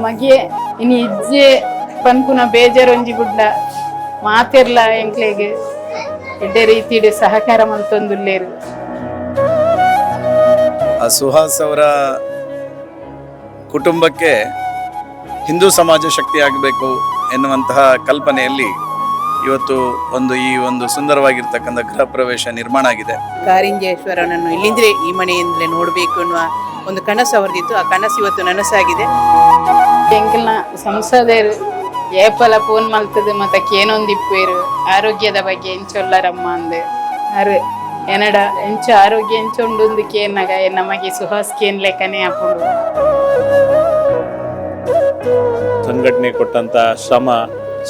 ನಮಗೆ ಇನ್ನು ಇಜ್ಜೆ ಪನ್ಪುನ ಬೇಜಾರೊಂಜಿ ಗುಡ್ಡ ಮಾತಿರ್ಲ ಎಂಕ್ಲೆಗೆ ಎಡ್ಡೆ ರೀತಿಯ ಸಹಕಾರ ಮಂತೊಂದುಲ್ಲೇರು. ಸುಹಾಸ್ ಅವರ ಕುಟುಂಬಕ್ಕೆ ಹಿಂದೂ ಸಮಾಜ ಶಕ್ತಿ ಆಗಬೇಕು ಎನ್ನುವಂತಹ ಕಲ್ಪನೆಯಲ್ಲಿ ಇವತ್ತು ಈ ಒಂದು ಸುಂದರವಾಗಿರ್ತಕ್ಕಂಥ ಗೃಹ ಪ್ರವೇಶ ನಿರ್ಮಾಣ ಆಗಿದೆ. ಕಾರಿಂಜೇಶ್ವರನನ್ನು ಇಲ್ಲಿಂದಲೇ ಈ ಮನೆಯಿಂದಲೇ ನೋಡಬೇಕು ಅನ್ನುವ ಒಂದು ಕನಸು ಅವರದಿತ್ತು. ಆ ಕನಸು ಇವತ್ತು ನನಸಾಗಿದೆ. ಎಂಕಲ್ನ ಸಂಸದರು ಏಪಲ ಫೋನ್ ಮಲ್ತದು ಮತ್ತೆ ಕೇನೊಂದಿಪ್ಪೇರು ಆರೋಗ್ಯದ ಬಗ್ಗೆ ಎಂಚೊಲ್ಲರಮ್ಮ ಅಂದೆ ಅರು ಎನಡ ಎಂಚ ಆರೋಗ್ಯ ಎಂಚೊಂಡು ಕೇನಾಗ ನಮಗೆ ಸುಹಾಸ್ ಕೇನ್ ಲೆಕ್ಕನೆ ಹಾಕೊಂಡು ಸಂಘಟನೆ ಕೊಟ್ಟಂತ ಶ್ರಮ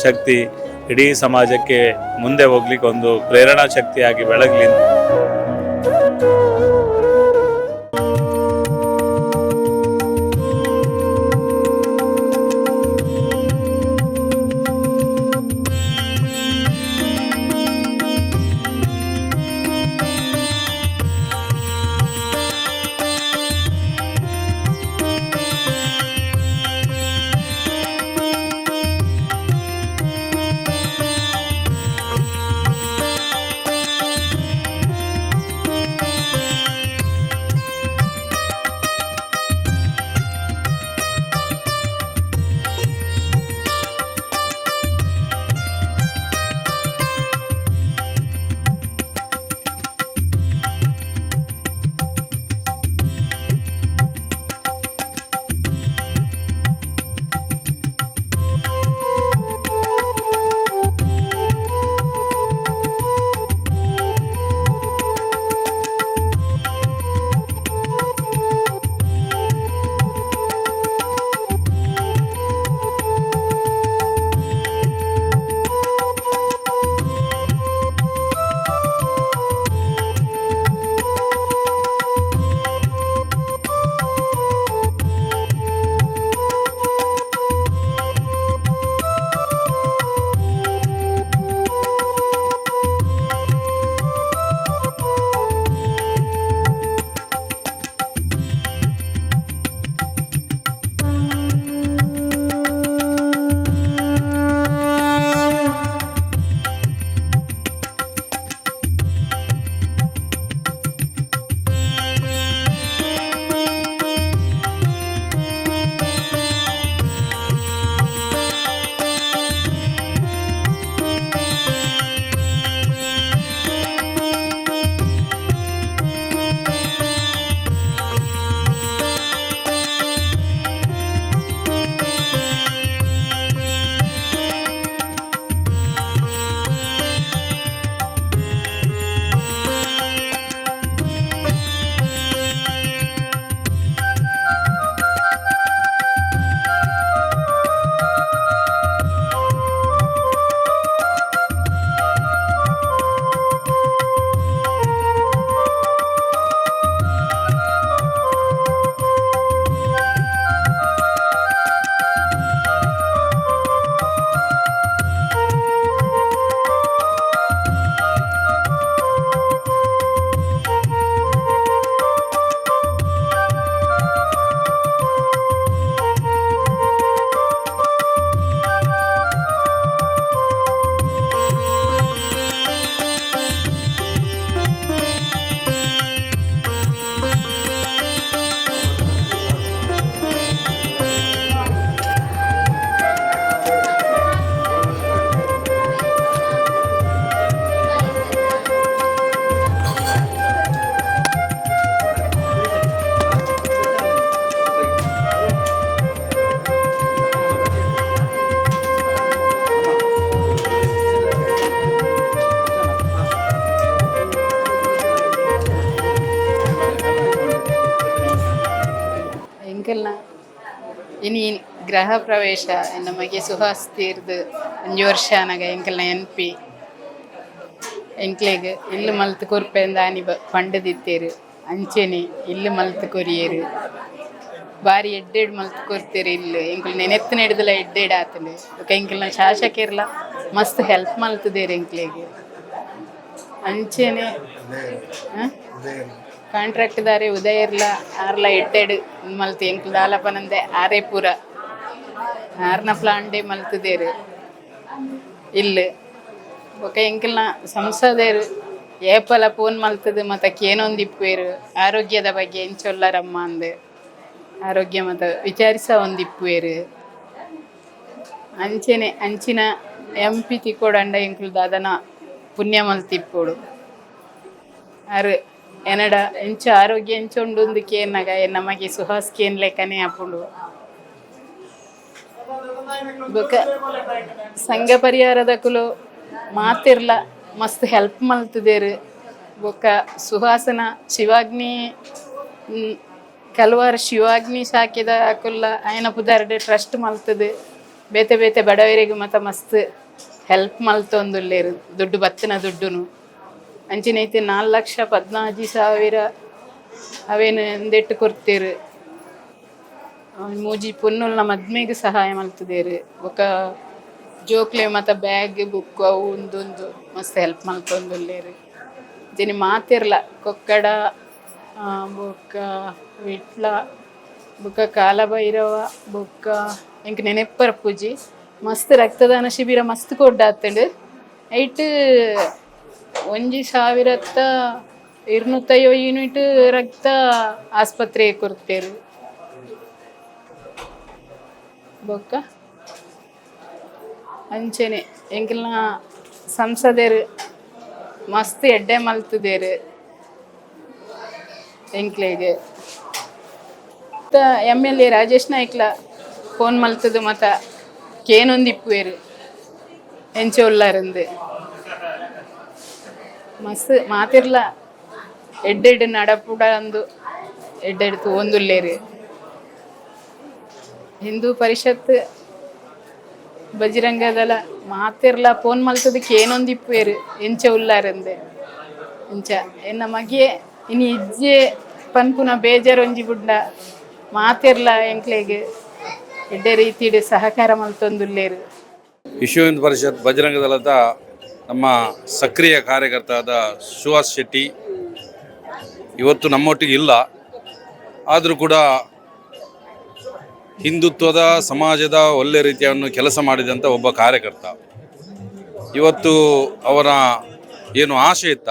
ಶಕ್ತಿ ಇಡೀ ಸಮಾಜಕ್ಕೆ ಮುಂದೆ ಹೋಗ್ಲಿಕ್ಕೆ ಒಂದು ಪ್ರೇರಣಾ ಶಕ್ತಿಯಾಗಿ ಬೆಳಗಲಿ. ಎಂಕಲ್ನ ಇನಿ ಗೃಹ ಪ್ರವೇಶ ನಮಗೆ ಸುಹಾಸ್ ತೀರ್ದು 5 ವರ್ಷ ಆನಾಗ ಎಂಕಲ್ನ ಎನ್ಪಿ ಎಂಕ್ಲೆಗ್ ಇಲ್ಲು ಮಲ್ತು ಕೊರ್ಪೆಂದ ಆನಿ ಪಂಡದಿತ್ತೇರು ಅಂಚೆನೆ ಇಲ್ಲು ಮಲ್ತು ಕೊರಿಯೇರು ಬಾರಿ ಎಡ್ಡೆಡ್ ಮಲ್ತು ಕೊರ್ತೀರಿ ಇಲ್ಲು ಎಂಕಲ್ ನೆನೆತ್ತು ನೆಡ್ದಲ ಎಡ್ಡೆಡ್ ಆತಲೆ ಎಂಕಲ್ನ ಶಾಸಕಿರ್ಲ ಮಸ್ತ್ ಹೆಲ್ಪ್ ಮಲ್ತದೇರು ಎಂಕ್ಲೆಗೆ ಅಂಚೆನೆ ಕಾಂಟ್ರಾಕ್ಟ್ ದಾರೆ ಉದಯ ಇರ್ಲ ಆರ್ಲ ಎಡ್ಡೆಡ್ ಮಲ್ತು ಎಂಕಲ್ ದಾಲಪನಂದೆ ಆರೇ ಪೂರ ಆರ್ನ ಪ್ಲಾಂಡೆ ಮಲ್ತದೇರು ಇಲ್ಲಿ ಬೊಕ ಎಂಕಲ್ನ ಸಂಸದೇರು ಏಪಲ ಫೋನ್ ಮಲ್ತದು ಮತ್ತು ಕೇನೊಂದಿಪ್ಪೇರು ಆರೋಗ್ಯದ ಬಗ್ಗೆ ಎಂಚೊಲ್ಲರಮ್ಮ ಅಂದು ಆರೋಗ್ಯ ಮತ್ತು ವಿಚಾರಿಸ ಒಂದಿಪ್ಪೇರು ಅಂಚೆನೆ ಅಂಚಿನ ಎಂಪಿ ತಿಕ್ಕೋಡಂಡ ಎಂಕುಲು ದಾದನ ಪುಣ್ಯ ಮಲ್ತಿಪ್ಪೋಡು ಅರು ಎನಡ ಎಂಚ ಆರೋಗ್ಯ ಎಂಚೊಂಡು ಕೇನಾಗ ನಮಗೆ ಸುಹಾಸ್ ಕೇನ್ ಲೆಕ್ಕನೆ ಹಾಕೊಂಡು ಬೊಕ ಸಂಘ ಪರಿಹಾರದ ಕುಲು ಮಾತಿರ್ಲ ಮಸ್ತ್ ಹೆಲ್ಪ್ ಮಲ್ತದೇರು ಬೊಕ ಸುಹಾಸನ ಶಿವಾಗ್ನಿ ಕೆಲವಾರು ಶಿವಾಗ್ನಿ ಸಾಕಿದ ಕುಲ್ಲ ಆಯನ ಪುದಾರ್ಡೆ ಟ್ರಸ್ಟ್ ಮಲ್ತದೆ ಬೇತೆ ಬೇತೆ ಬಡವರಿಗೆ ಮತ್ತು ಮಸ್ತ್ ಹೆಲ್ಪ್ ಮಲ್ತೊಂದುಲ್ಲೇರು ದುಡ್ಡು ಬತ್ತಿನ ದುಡ್ಡುನು ಅಂಚಿನೈತೆ 4,14,000 ಅವೇನು ಎಂದೆಟ್ಟು ಕೊಡ್ತೇರು ಮೂಜಿ ಪೊನ್ನುಲ್ನ ಮದ್ಮೆಗೆ ಸಹಾಯ ಮಲ್ತದೇರು ಬೊಕ ಜೋಕ್ಲೆ ಮತ್ತು ಬ್ಯಾಗ್ ಬುಕ್ ಅವು ಒಂದೊಂದು ಮಸ್ತ್ ಹೆಲ್ಪ್ ಮಲ್ತೊಂದುಲ್ಲೇರು ಜನಿ ಮಾತಿರ್ಲ ಕೊಕ್ಕಡ ಬೊಕ್ಕ ವಿಟ್ಲ ಬೊಕ್ಕ ಕಾಲಭೈರವ ಬೊಕ್ಕ ಎಂಕ್ ನೆನೆಪ್ಪರ ಪೂಜಿ ಮಸ್ತ್ ರಕ್ತದಾನ ಶಿಬಿರ ಮಸ್ತ್ ಕೊಡ್ಡಾತಂಡು ಐಟ್ 1,250 ಯೂನಿಟ್ ರಕ್ತ ಆಸ್ಪತ್ರೆಗೆ ಕೊಡ್ತೇರು ಬೊಕ್ಕ ಅಂಚೆನೆ ಎಂಕಲ್ನ ಸಂಸದರು ಮಸ್ತ್ ಎಡ್ಡೆ ಮಲ್ತದೇರು ಎಂಕ್ಲೆಗೆ MLA ರಾಜೇಶ್ ನಾಯ್ಕ್ಲ ಫೋನ್ ಮಲ್ತದು ಮತ್ತು ಕೇನೊಂದಿಪ್ಪುವೇರು ಎಂಚೆ ಉಳ್ಳಾರಂದು ಮಸ್ತ್ ಮಾತಿರ್ಲ ಎಡ್ಡೆಡ್ ನಡಪುಡ ಅಂದು ಎಡ್ಡೆಡ್ ತೋಂದುಲ್ಲೇರು ಹಿಂದೂ ಪರಿಷತ್ ಬಜರಂಗದಳ ಮಾತಿರ್ಲ ಫೋನ್ ಮಲ್ತದಕ್ಕೆ ಏನೊಂದಿಪ್ಪೇರು ಎಂಚ ಉಳ್ಳಾರಂದೆ ಎಂಚ ಎನ್ನ ಮಗೆ ಇನ್ನು ಇಜ್ಜೆ ಪನ್ಪುನ ಬೇಜಾರೊಂಜಿ ಬುಡ್ಡ ಮಾತಿರ್ಲ ಎಂಕ್ಲೆಗೆ ಎಡ್ಡೆ ರೀತಿಯ ಸಹಕಾರ ಮಲ್ತೊಂದುಲ್ಲೇರು ವಿಶ್ವ ಹಿಂದೂ ಪರಿಷತ್ ಬಜರಂಗ ದಳದ ನಮ್ಮ ಸಕ್ರಿಯ ಕಾರ್ಯಕರ್ತರಾದ ಸುಹಾಸ್ ಶೆಟ್ಟಿ ಇವತ್ತು ನಮ್ಮೊಟ್ಟಿಗೆ ಇಲ್ಲ. ಆದರೂ ಕೂಡ ಹಿಂದುತ್ವದ ಸಮಾಜದ ಒಳ್ಳೆ ರೀತಿಯನ್ನು ಕೆಲಸ ಮಾಡಿದಂಥ ಒಬ್ಬ ಕಾರ್ಯಕರ್ತ. ಇವತ್ತು ಅವರ ಏನು ಆಶೆ ಇತ್ತ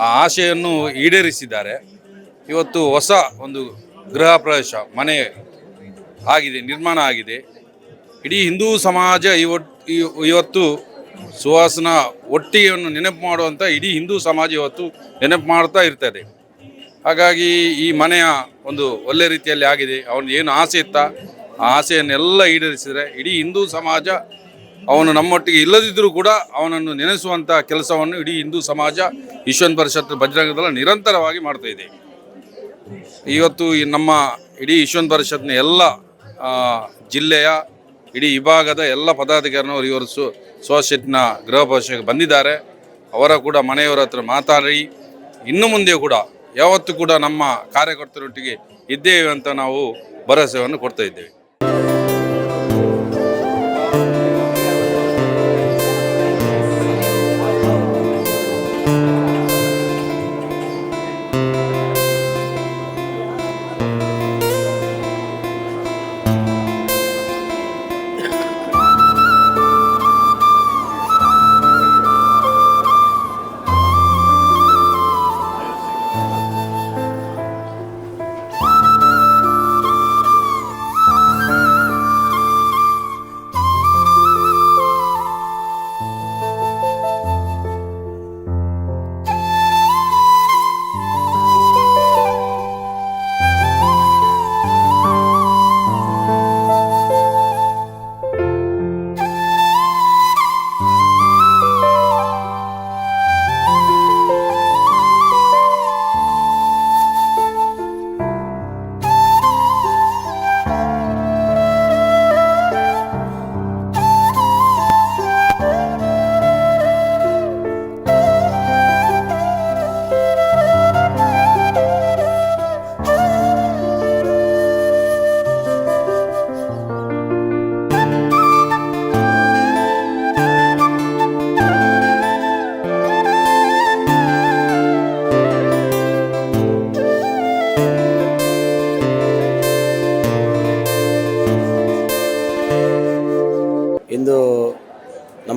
ಆ ಆಶೆಯನ್ನು ಈಡೇರಿಸಿದ್ದಾರೆ. ಇವತ್ತು ಹೊಸ ಒಂದು ಗೃಹ ಪ್ರವೇಶ ಮನೆ ಆಗಿದೆ, ನಿರ್ಮಾಣ ಆಗಿದೆ. ಇಡೀ ಹಿಂದೂ ಸಮಾಜ ಇವತ್ತು ಸುಹಾಸನ ಒಟ್ಟಿಗೆಯನ್ನು ನೆನಪು ಮಾಡುವಂಥ ಇಡೀ ಹಿಂದೂ ಸಮಾಜ ಇವತ್ತು ನೆನಪು ಮಾಡ್ತಾ ಇರ್ತದೆ. ಹಾಗಾಗಿ ಈ ಮನೆಯ ಒಂದು ಒಳ್ಳೆ ರೀತಿಯಲ್ಲಿ ಆಗಿದೆ. ಅವನು ಏನು ಆಸೆ ಇತ್ತ ಆ ಆಸೆಯನ್ನೆಲ್ಲ ಈಡೇರಿಸಿದರೆ ಇಡೀ ಹಿಂದೂ ಸಮಾಜ ಅವನು ನಮ್ಮೊಟ್ಟಿಗೆ ಇಲ್ಲದಿದ್ದರೂ ಕೂಡ ಅವನನ್ನು ನೆನೆಸುವಂಥ ಕೆಲಸವನ್ನು ಇಡೀ ಹಿಂದೂ ಸಮಾಜ ವಿಶ್ವ ಹಿಂದೂ ಪರಿಷತ್ ಬಜರಂಗ ದಳ ನಿರಂತರವಾಗಿ ಮಾಡ್ತಾ ಇದೆ. ಇವತ್ತು ನಮ್ಮ ಇಡೀ ವಿಶ್ವ ಹಿಂದೂ ಪರಿಷತ್ನ ಎಲ್ಲ ಜಿಲ್ಲೆಯ ಇಡೀ ವಿಭಾಗದ ಎಲ್ಲ ಪದಾಧಿಕಾರಿನವರು ಇವರು ಸುಹಾಸ್ ಶೆಟ್ಟಿನ ಗೃಹ ಪ್ರವೇಶಕ್ಕೆ ಬಂದಿದ್ದಾರೆ. ಅವರ ಕೂಡ ಮನೆಯವರ ಹತ್ರ ಮಾತಾಡಿ ಇನ್ನು ಮುಂದೆ ಕೂಡ ಯಾವತ್ತೂ ಕೂಡ ನಮ್ಮ ಕಾರ್ಯಕರ್ತರೊಟ್ಟಿಗೆ ಇದ್ದೇವೆ ಅಂತ ನಾವು ಭರವಸೆಯನ್ನು ಕೊಡ್ತಾ ಇದ್ದೇವೆ.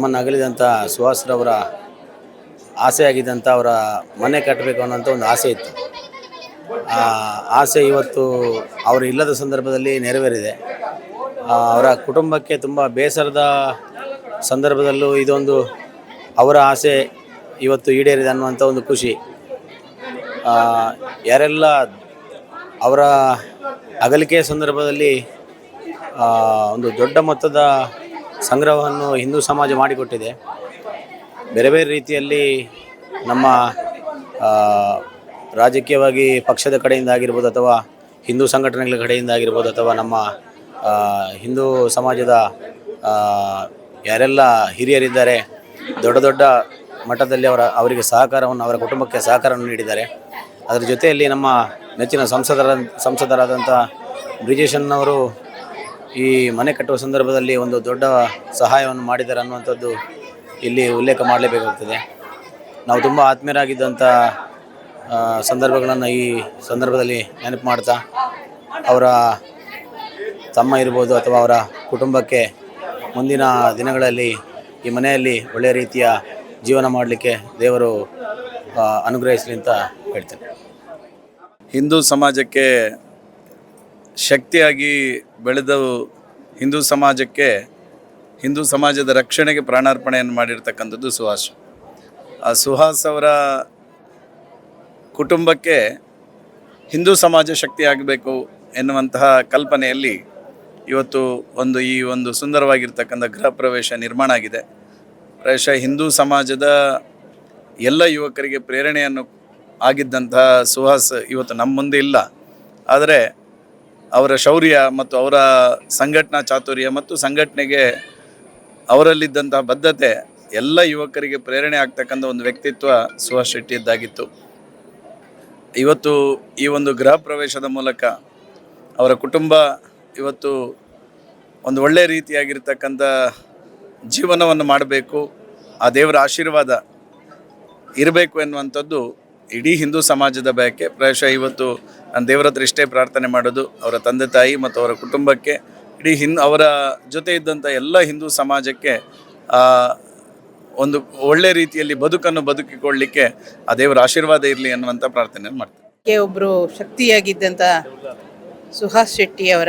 ನಮ್ಮನ್ನು ಅಗಲಿದಂಥ ಸುಹಾಸ್ರವರ ಆಸೆ ಆಗಿದ್ದಂಥ ಅವರ ಮನೆ ಕಟ್ಟಬೇಕು ಅನ್ನೋಂಥ ಒಂದು ಆಸೆ ಇತ್ತು. ಆ ಆಸೆ ಇವತ್ತು ಅವರು ಇಲ್ಲದ ಸಂದರ್ಭದಲ್ಲಿ ನೆರವೇರಿದೆ. ಅವರ ಕುಟುಂಬಕ್ಕೆ ತುಂಬ ಬೇಸರದ ಸಂದರ್ಭದಲ್ಲೂ ಇದೊಂದು ಅವರ ಆಸೆ ಇವತ್ತು ಈಡೇರಿದೆ ಅನ್ನುವಂಥ ಒಂದು ಖುಷಿ. ಯಾರೆಲ್ಲ ಅವರ ಅಗಲಿಕೆಯ ಸಂದರ್ಭದಲ್ಲಿ ಒಂದು ದೊಡ್ಡ ಮೊತ್ತದ ಸಂಗ್ರಹವನ್ನು ಹಿಂದೂ ಸಮಾಜ ಮಾಡಿಕೊಟ್ಟಿದೆ. ಬೇರೆ ಬೇರೆ ರೀತಿಯಲ್ಲಿ ನಮ್ಮ ರಾಜಕೀಯವಾಗಿ ಪಕ್ಷದ ಕಡೆಯಿಂದ ಆಗಿರ್ಬೋದು, ಅಥವಾ ಹಿಂದೂ ಸಂಘಟನೆಗಳ ಕಡೆಯಿಂದ ಆಗಿರ್ಬೋದು, ಅಥವಾ ನಮ್ಮ ಹಿಂದೂ ಸಮಾಜದ ಯಾರೆಲ್ಲ ಹಿರಿಯರಿದ್ದಾರೆ ದೊಡ್ಡ ದೊಡ್ಡ ಮಟ್ಟದಲ್ಲಿ ಅವರಿಗೆ ಸಹಕಾರವನ್ನು, ಅವರ ಕುಟುಂಬಕ್ಕೆ ಸಹಕಾರವನ್ನು ನೀಡಿದ್ದಾರೆ. ಅದರ ಜೊತೆಯಲ್ಲಿ ನಮ್ಮ ನೆಚ್ಚಿನ ಸಂಸದರಾದಂಥ ಬ್ರಿಜೇಶನ್ನವರು ಈ ಮನೆ ಕಟ್ಟುವ ಸಂದರ್ಭದಲ್ಲಿ ಒಂದು ದೊಡ್ಡ ಸಹಾಯವನ್ನು ಮಾಡಿದ್ದಾರೆ ಅನ್ನುವಂಥದ್ದು ಇಲ್ಲಿ ಉಲ್ಲೇಖ ಮಾಡಲೇಬೇಕಾಗ್ತದೆ. ನಾವು ತುಂಬ ಆತ್ಮೀಯರಾಗಿದ್ದಂಥ ಸಂದರ್ಭಗಳನ್ನು ಈ ಸಂದರ್ಭದಲ್ಲಿ ನೆನಪು ಮಾಡ್ತಾ, ಅವರ ತಮ್ಮ ಇರ್ಬೋದು ಅಥವಾ ಅವರ ಕುಟುಂಬಕ್ಕೆ ಮುಂದಿನ ದಿನಗಳಲ್ಲಿ ಈ ಮನೆಯಲ್ಲಿ ಒಳ್ಳೆಯ ರೀತಿಯ ಜೀವನ ಮಾಡಲಿಕ್ಕೆ ದೇವರು ಅನುಗ್ರಹಿಸಲಿ ಅಂತ ಹೇಳ್ತೇನೆ. ಹಿಂದೂ ಸಮಾಜಕ್ಕೆ ಶಕ್ತಿಯಾಗಿ ಬೆಳೆದು ಹಿಂದೂ ಸಮಾಜದ ರಕ್ಷಣೆಗೆ ಪ್ರಾಣಾರ್ಪಣೆಯನ್ನು ಮಾಡಿರ್ತಕ್ಕಂಥದ್ದು ಸುಹಾಸ್. ಆ ಸುಹಾಸ್ ಅವರ ಕುಟುಂಬಕ್ಕೆ ಹಿಂದೂ ಸಮಾಜ ಶಕ್ತಿಯಾಗಬೇಕು ಎನ್ನುವಂತಹ ಕಲ್ಪನೆಯಲ್ಲಿ ಇವತ್ತು ಈ ಒಂದು ಸುಂದರವಾಗಿರ್ತಕ್ಕಂಥ ಗೃಹ ಪ್ರವೇಶ ನಿರ್ಮಾಣ ಆಗಿದೆ. ಪ್ರಾಯಶಃ ಹಿಂದೂ ಸಮಾಜದ ಎಲ್ಲ ಯುವಕರಿಗೆ ಪ್ರೇರಣೆಯನ್ನು ಆಗಿದ್ದಂತಹ ಸುಹಾಸ್ ಇವತ್ತು ನಮ್ಮ ಮುಂದೆ ಇಲ್ಲ. ಆದರೆ ಅವರ ಶೌರ್ಯ ಮತ್ತು ಅವರ ಸಂಘಟನಾ ಚಾತುರ್ಯ ಮತ್ತು ಸಂಘಟನೆಗೆ ಅವರಲ್ಲಿದ್ದಂತಹ ಬದ್ಧತೆ ಎಲ್ಲ ಯುವಕರಿಗೆ ಪ್ರೇರಣೆ ಆಗ್ತಕ್ಕಂಥ ಒಂದು ವ್ಯಕ್ತಿತ್ವ ಸುಹಾಸ್ ಶೆಟ್ಟಿಯದ್ದಾಗಿತ್ತು. ಇವತ್ತು ಈ ಒಂದು ಗೃಹ ಪ್ರವೇಶದ ಮೂಲಕ ಅವರ ಕುಟುಂಬ ಇವತ್ತು ಒಂದು ಒಳ್ಳೆಯ ರೀತಿಯಾಗಿರ್ತಕ್ಕಂಥ ಜೀವನವನ್ನು ಮಾಡಬೇಕು, ಆ ದೇವರ ಆಶೀರ್ವಾದ ಇರಬೇಕು ಎನ್ನುವಂಥದ್ದು ಇಡೀ ಹಿಂದೂ ಸಮಾಜದ ಬಯಕೆ. ಪ್ರಾಯಶಃ ಇವತ್ತು ನಾನು ದೇವರ ಹತ್ರ ಇಷ್ಟೇ ಪ್ರಾರ್ಥನೆ ಮಾಡೋದು, ಅವರ ತಂದೆ ತಾಯಿ ಮತ್ತು ಅವರ ಕುಟುಂಬಕ್ಕೆ, ಇಡೀ ಅವರ ಜೊತೆ ಇದ್ದಂಥ ಎಲ್ಲ ಹಿಂದೂ ಸಮಾಜಕ್ಕೆ ಒಂದು ಒಳ್ಳೆ ರೀತಿಯಲ್ಲಿ ಬದುಕಿಕೊಳ್ಳಲಿಕ್ಕೆ ಆ ದೇವರ ಆಶೀರ್ವಾದ ಇರಲಿ ಅನ್ನುವಂಥ ಪ್ರಾರ್ಥನೆಯನ್ನು ಮಾಡ್ತೀನಿ. ಒಬ್ಬರು ಶಕ್ತಿಯಾಗಿದ್ದಂಥ ಸುಹಾಸ್ ಶೆಟ್ಟಿಯವರ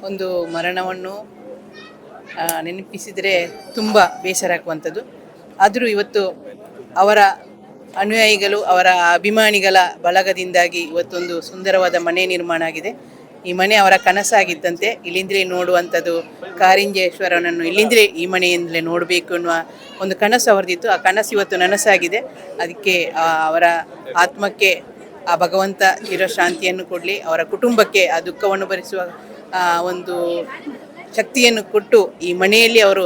ಒಂದು ಮರಣವನ್ನು ನೆನಪಿಸಿದರೆ ತುಂಬ ಬೇಸರ ಆಗುವಂಥದ್ದು. ಆದರೂ ಇವತ್ತು ಅವರ ಅನುಯಾಯಿಗಳು, ಅವರ ಅಭಿಮಾನಿಗಳ ಬಳಗದಿಂದಾಗಿ ಇವತ್ತೊಂದು ಸುಂದರವಾದ ಮನೆ ನಿರ್ಮಾಣ ಆಗಿದೆ. ಈ ಮನೆ ಅವರ ಕನಸಾಗಿದ್ದಂತೆ. ಇಲ್ಲಿಂದಲೇ ನೋಡುವಂಥದ್ದು ಕಾರಿಂಜೇಶ್ವರನನ್ನು ಇಲ್ಲಿಂದಲೇ ಈ ಮನೆಯಿಂದಲೇ ನೋಡಬೇಕು ಅನ್ನುವ ಒಂದು ಕನಸು ಅವರದಿತ್ತು. ಆ ಕನಸು ಇವತ್ತು ನನಸಾಗಿದೆ. ಅದಕ್ಕೆ ಅವರ ಆತ್ಮಕ್ಕೆ ಆ ಭಗವಂತ ಚಿರಶಾಂತಿಯನ್ನು ಕೊಡಲಿ, ಅವರ ಕುಟುಂಬಕ್ಕೆ ಆ ದುಃಖವನ್ನು ಭರಿಸುವ ಒಂದು ಶಕ್ತಿಯನ್ನು ಕೊಟ್ಟು ಈ ಮನೆಯಲ್ಲಿ ಅವರು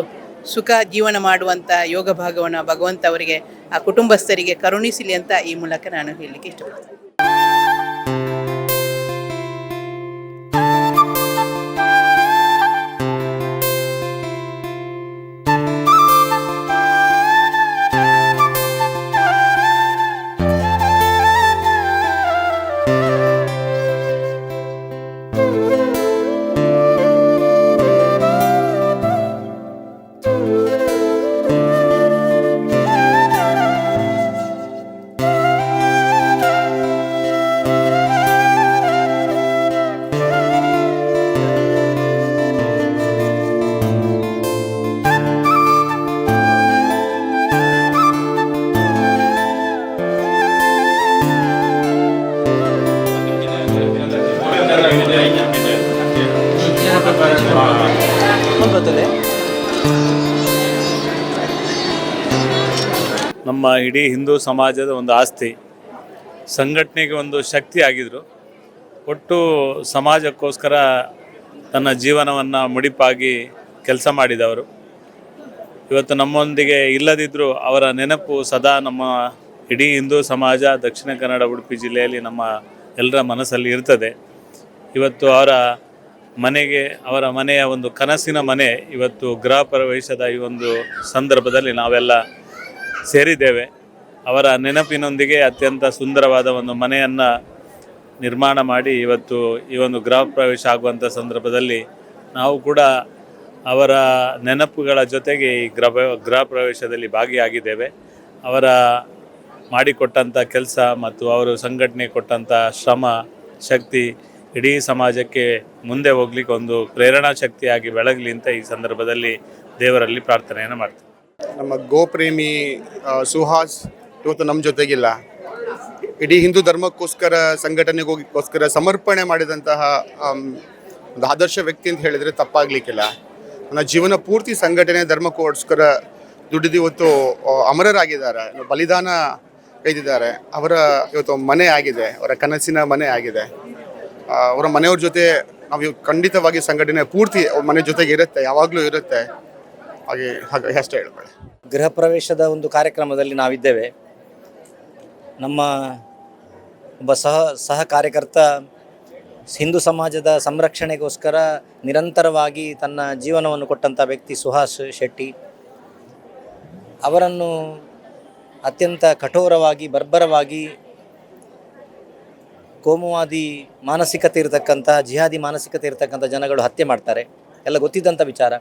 ಸುಖ ಜೀವನ ಮಾಡುವಂಥ ಯೋಗ ಭಾಗವನ್ನು ಭಗವಂತ ಅವರಿಗೆ, ಆ ಕುಟುಂಬಸ್ಥರಿಗೆ ಕರುಣಿಸಲಿ ಅಂತ ಈ ಮೂಲಕ ನಾನು ಹೇಳಲಿಕ್ಕೆ ಇಷ್ಟಪಡ್ತೇನೆ. ನಮ್ಮ ಇಡೀ ಹಿಂದೂ ಸಮಾಜದ ಒಂದು ಆಸ್ತಿ, ಸಂಘಟನೆಗೆ ಒಂದು ಶಕ್ತಿ ಆಗಿದ್ದರು. ಒಟ್ಟು ಸಮಾಜಕ್ಕೋಸ್ಕರ ತನ್ನ ಜೀವನವನ್ನು ಮುಡಿಪಾಗಿ ಕೆಲಸ ಮಾಡಿದವರು. ಇವತ್ತು ನಮ್ಮೊಂದಿಗೆ ಇಲ್ಲದಿದ್ದರೂ ಅವರ ನೆನಪು ಸದಾ ನಮ್ಮ ಇಡೀ ಹಿಂದೂ ಸಮಾಜ ದಕ್ಷಿಣ ಕನ್ನಡ ಉಡುಪಿ ಜಿಲ್ಲೆಯಲ್ಲಿ ನಮ್ಮ ಎಲ್ಲರ ಮನಸ್ಸಲ್ಲಿ ಇರ್ತದೆ. ಇವತ್ತು ಅವರ ಮನೆಯ ಒಂದು ಕನಸಿನ ಮನೆ ಇವತ್ತು ಗೃಹ ಪ್ರವೇಶದ ಈ ಒಂದು ಸಂದರ್ಭದಲ್ಲಿ ನಾವೆಲ್ಲ ಸೇರಿದ್ದೇವೆ. ಅವರ ನೆನಪಿನೊಂದಿಗೆ ಅತ್ಯಂತ ಸುಂದರವಾದ ಒಂದು ಮನೆಯನ್ನು ನಿರ್ಮಾಣ ಮಾಡಿ ಇವತ್ತು ಈ ಒಂದು ಗೃಹ ಪ್ರವೇಶ ಆಗುವಂಥ ಸಂದರ್ಭದಲ್ಲಿ ನಾವು ಕೂಡ ಅವರ ನೆನಪುಗಳ ಜೊತೆಗೆ ಈ ಗೃಹ ಪ್ರವೇಶದಲ್ಲಿ ಭಾಗಿಯಾಗಿದ್ದೇವೆ. ಅವರ ಮಾಡಿಕೊಟ್ಟಂಥ ಕೆಲಸ ಮತ್ತು ಅವರು ಸಂಘಟನೆ ಕೊಟ್ಟಂಥ ಶ್ರಮ ಶಕ್ತಿ ಇಡೀ ಸಮಾಜಕ್ಕೆ ಮುಂದೆ ಹೋಗ್ಲಿಕ್ಕೆ ಒಂದು ಪ್ರೇರಣಾ ಶಕ್ತಿಯಾಗಿ ಬೆಳಗಲಿ ಅಂತ ಈ ಸಂದರ್ಭದಲ್ಲಿ ದೇವರಲ್ಲಿ ಪ್ರಾರ್ಥನೆಯನ್ನು ಮಾಡ್ತೀವಿ. ನಮ್ಮ ಗೋಪ್ರೇಮಿ ಸುಹಾಸ್ ಇವತ್ತು ನಮ್ಮ ಜೊತೆಗಿಲ್ಲ. ಇಡೀ ಹಿಂದೂ ಧರ್ಮಕ್ಕೋಸ್ಕರ ಸಂಘಟನೆಗೋಸ್ಕರ ಸಮರ್ಪಣೆ ಮಾಡಿದಂತಹ ಒಂದು ಆದರ್ಶ ವ್ಯಕ್ತಿ ಅಂತ ಹೇಳಿದರೆ ತಪ್ಪಾಗಲಿಕ್ಕಿಲ್ಲ. ನನ್ನ ಜೀವನ ಪೂರ್ತಿ ಸಂಘಟನೆ ಧರ್ಮಕ್ಕೋಸ್ಕರ ದುಡಿದು ಇವತ್ತು ಅಮರರಾಗಿದ್ದಾರೆ, ಬಲಿದಾನ ಕೈದಿದ್ದಾರೆ. ಅವರ ಇವತ್ತು ಮನೆ ಆಗಿದೆ, ಅವರ ಕನಸಿನ ಮನೆ ಆಗಿದೆ. ಅವರ ಮನೆಯವ್ರ ಜೊತೆ ನಾವು ಖಂಡಿತವಾಗಿ ಸಂಘಟನೆ ಪೂರ್ತಿ ಅವ್ರ ಮನೆ ಜೊತೆಗೆ ಇರುತ್ತೆ, ಯಾವಾಗಲೂ ಇರುತ್ತೆ. ಹಾಗೆ ಅಷ್ಟೇ ಹೇಳ್ಕೊಳ್ಳಿ. ಗೃಹ ಪ್ರವೇಶದ ಒಂದು ಕಾರ್ಯಕ್ರಮದಲ್ಲಿ ನಾವಿದ್ದೇವೆ. ನಮ್ಮ ಒಬ್ಬ ಸಹ ಕಾರ್ಯಕರ್ತ ಹಿಂದೂ ಸಮಾಜದ ಸಂರಕ್ಷಣೆಗೋಸ್ಕರ ನಿರಂತರವಾಗಿ ತನ್ನ ಜೀವನವನ್ನು ಕೊಟ್ಟಂಥ ವ್ಯಕ್ತಿ ಸುಹಾಸ್ ಶೆಟ್ಟಿ ಅವರನ್ನು ಅತ್ಯಂತ ಕಠೋರವಾಗಿ ಬರ್ಬರವಾಗಿ ಕೋಮುವಾದಿ ಮಾನಸಿಕತೆ ಇರತಕ್ಕಂಥ ಜಿಹಾದಿ ಮಾನಸಿಕತೆ ಇರತಕ್ಕಂಥ ಜನಗಳು ಹತ್ಯೆ ಮಾಡ್ತಾರೆ, ಎಲ್ಲ ಗೊತ್ತಿದ್ದಂಥ ವಿಚಾರ.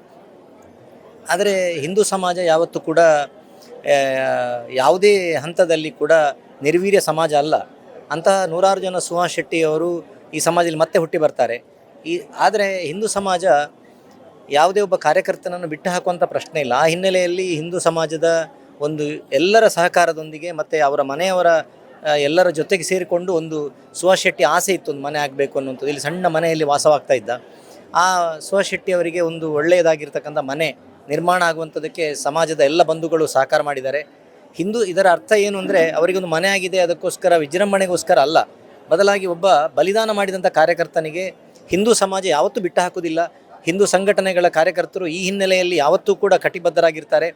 ಆದರೆ ಹಿಂದೂ ಸಮಾಜ ಯಾವತ್ತೂ ಕೂಡ ಯಾವುದೇ ಹಂತದಲ್ಲಿ ಕೂಡ ನಿರ್ವೀರ್ಯ ಸಮಾಜ ಅಲ್ಲ. ಅಂತಹ ನೂರಾರು ಜನ ಸುಹಾಸ್ ಶೆಟ್ಟಿಯವರು ಈ ಸಮಾಜದಲ್ಲಿ ಮತ್ತೆ ಹುಟ್ಟಿ ಬರ್ತಾರೆ. ಆದರೆ ಹಿಂದೂ ಸಮಾಜ ಯಾವುದೇ ಒಬ್ಬ ಕಾರ್ಯಕರ್ತನನ್ನು ಬಿಟ್ಟು ಹಾಕುವಂಥ ಪ್ರಶ್ನೆ ಇಲ್ಲ. ಆ ಹಿನ್ನೆಲೆಯಲ್ಲಿ ಹಿಂದೂ ಸಮಾಜದ ಒಂದು ಎಲ್ಲರ ಸಹಕಾರದೊಂದಿಗೆ ಮತ್ತು ಅವರ ಮನೆಯವರ ಎಲ್ಲರ ಜೊತೆಗೆ ಸೇರಿಕೊಂಡು ಒಂದು ಸುಹಾಸ್ ಶೆಟ್ಟಿ ಆಸೆ ಇತ್ತು, ಒಂದು ಮನೆ ಆಗಬೇಕು ಅನ್ನುವಂಥದ್ದು. ಇಲ್ಲಿ ಸಣ್ಣ ಮನೆಯಲ್ಲಿ ವಾಸವಾಗ್ತಾ ಇದ್ದ ಆ ಸುಹಾಸ್ ಶೆಟ್ಟಿ ಅವರಿಗೆ ಒಂದು ಒಳ್ಳೆಯದಾಗಿರ್ತಕ್ಕಂಥ ಮನೆ ನಿರ್ಮಾಣ ಆಗುವಂಥದ್ದಕ್ಕೆ ಸಮಾಜದ ಎಲ್ಲ ಬಂಧುಗಳು ಸಹಕಾರ ಮಾಡಿದ್ದಾರೆ. ಇದರ ಅರ್ಥ ಏನು ಅಂದರೆ ಅವರಿಗೊಂದು ಮನೆ ಆಗಿದೆ ಅದಕ್ಕೋಸ್ಕರ ವಿಜೃಂಭಣೆಗೋಸ್ಕರ ಅಲ್ಲ, ಬದಲಾಗಿ ಒಬ್ಬ ಬಲಿದಾನ ಮಾಡಿದಂಥ ಕಾರ್ಯಕರ್ತನಿಗೆ ಹಿಂದೂ ಸಮಾಜ ಯಾವತ್ತೂ ಬಿಟ್ಟು ಹಾಕೋದಿಲ್ಲ. ಹಿಂದೂ ಸಂಘಟನೆಗಳ ಕಾರ್ಯಕರ್ತರು ಈ ಹಿನ್ನೆಲೆಯಲ್ಲಿ ಯಾವತ್ತೂ ಕೂಡ ಕಟಿಬದ್ಧರಾಗಿರ್ತಾರೆ.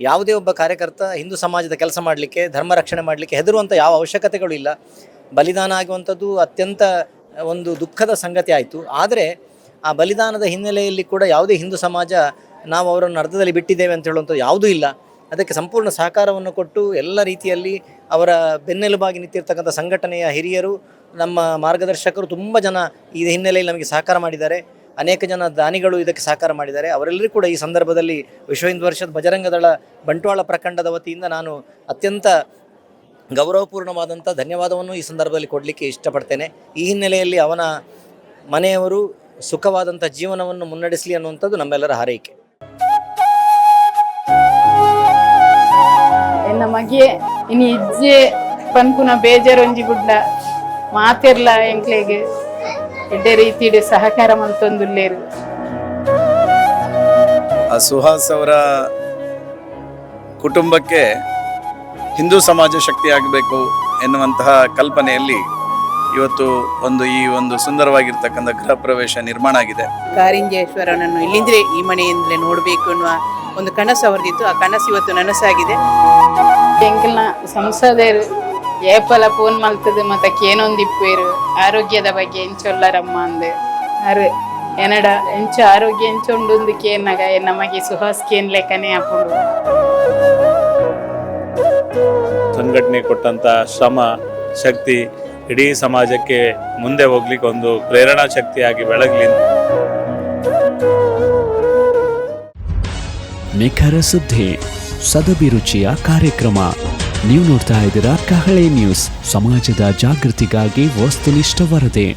ಯಾವುದೇ ಒಬ್ಬ ಕಾರ್ಯಕರ್ತ ಹಿಂದೂ ಸಮಾಜದ ಕೆಲಸ ಮಾಡಲಿಕ್ಕೆ ಧರ್ಮ ರಕ್ಷಣೆ ಮಾಡಲಿಕ್ಕೆ ಹೆದರುವಂಥ ಯಾವ ಅವಶ್ಯಕತೆಗಳು ಇಲ್ಲ. ಬಲಿದಾನ ಆಗುವಂಥದ್ದು ಅತ್ಯಂತ ಒಂದು ದುಃಖದ ಸಂಗತಿ ಆಯಿತು. ಆದರೆ ಆ ಬಲಿದಾನದ ಹಿನ್ನೆಲೆಯಲ್ಲಿ ಕೂಡ ಯಾವುದೇ ಹಿಂದೂ ಸಮಾಜ ನಾವು ಅವರನ್ನು ಅರ್ಧದಲ್ಲಿ ಬಿಟ್ಟಿದ್ದೇವೆ ಅಂತ ಹೇಳುವಂಥದ್ದು ಯಾವುದೂ ಇಲ್ಲ. ಅದಕ್ಕೆ ಸಂಪೂರ್ಣ ಸಹಕಾರವನ್ನು ಕೊಟ್ಟು ಎಲ್ಲ ರೀತಿಯಲ್ಲಿ ಅವರ ಬೆನ್ನೆಲುಬಾಗಿ ನಿಂತಿರ್ತಕ್ಕಂಥ ಸಂಘಟನೆಯ ಹಿರಿಯರು, ನಮ್ಮ ಮಾರ್ಗದರ್ಶಕರು ತುಂಬ ಜನ ಈ ಹಿನ್ನೆಲೆಯಲ್ಲಿ ನಮಗೆ ಸಹಕಾರ ಮಾಡಿದ್ದಾರೆ. ಅನೇಕ ಜನ ದಾನಿಗಳು ಇದಕ್ಕೆ ಸಹಕಾರ ಮಾಡಿದ್ದಾರೆ. ಅವರೆಲ್ಲರೂ ಕೂಡ ಈ ಸಂದರ್ಭದಲ್ಲಿ ವಿಶ್ವ ಹಿಂದೂ ಪರಿಷತ್ ಬಜರಂಗದಳ ಬಂಟ್ವಾಳ ಪ್ರಖಂಡದ ವತಿಯಿಂದ ನಾನು ಅತ್ಯಂತ ಗೌರವಪೂರ್ಣವಾದಂಥ ಧನ್ಯವಾದವನ್ನು ಈ ಸಂದರ್ಭದಲ್ಲಿ ಕೊಡಲಿಕ್ಕೆ ಇಷ್ಟಪಡ್ತೇನೆ. ಈ ಹಿನ್ನೆಲೆಯಲ್ಲಿ ಅವನ ಮನೆಯವರು ಸುಖವಾದಂಥ ಜೀವನವನ್ನು ಮುನ್ನಡೆಸಲಿ ಅನ್ನುವಂಥದ್ದು ನಮ್ಮೆಲ್ಲರ ಹಾರೈಕೆ. ನಮಗೆ ಇನ್ನು ಇಜ್ಜೆ ಪನ್ಪುನ ಬೇಜಾರೊಂಜಿ ಗುಡ್ಡ ಮಾತಿರ್ಲ ಎಂಕ್ಲೆಗೆ ಎಡ್ಡೆ ರೀತಿಯ ಸಹಕಾರ ಮಂತೊಂದುಲ್ಲೇರು. ಆ ಸುಹಾಸ್ ಅವರ ಕುಟುಂಬಕ್ಕೆ ಹಿಂದೂ ಸಮಾಜ ಶಕ್ತಿ ಆಗಬೇಕು ಎನ್ನುವಂತಹ ಕಲ್ಪನೆಯಲ್ಲಿ ಇವತ್ತು ಈ ಒಂದು ಸುಂದರವಾಗಿರ್ತಕ್ಕಂಥ ಗೃಹ ಪ್ರವೇಶ ನಿರ್ಮಾಣ ಆಗಿದೆ. ಕಾರಿಂಜೇಶ್ವರನನ್ನು ಇಲ್ಲಿಂದಲೇ ಈ ಮನೆಯಿಂದಲೇ ನೋಡಬೇಕು ಅನ್ನುವ ಒಂದು ಕನಸು ಅವರದಿತ್ತು. ಆ ಕನಸು ಇವತ್ತು ನನಸಾಗಿದೆ. ಎಂಕಲ್ನ ಸಂಸದರು ಏಪಲ ಫೋನ್ ಮಲ್ತದೆ ಮತ್ತೆ ಏನೊಂದಿಪ್ಪೇರು ಆರೋಗ್ಯದ ಬಗ್ಗೆ ಎಂಚೊಲ್ಲರಮ್ಮ ಅಂದೆ ಅರು ಎನಡ ಎಂಚ ಆರೋಗ್ಯ ಎಂಚೊಂಡು ಕೇನಾಗ ನಮಗೆ ಸುಹಾಸ್ ಕೇನ್ ಲೆಕ್ಕನೆ ಹಾಕೊಂಡು ಸಂಘಟನೆ ಕೊಟ್ಟಂಥ ಶ್ರಮ ಶಕ್ತಿ ಇಡೀ ಸಮಾಜಕ್ಕೆ ಮುಂದೆ ಹೋಗ್ಲಿಕ್ಕೆ ಒಂದು ಪ್ರೇರಣಾ ಶಕ್ತಿಯಾಗಿ ಬೆಳಗಲಿ. ನಿಖರ ಸುದ್ದಿ, ಸದಭಿರುಚಿಯ ಕಾರ್ಯಕ್ರಮ. ನೀವು ನೋಡ್ತಾ ಇದ್ದೀರಾ ಕಹಳೆ ನ್ಯೂಸ್, ಸಮಾಜದ ಜಾಗೃತಿಗಾಗಿ ವಸ್ತುನಿಷ್ಠ ವರದಿ.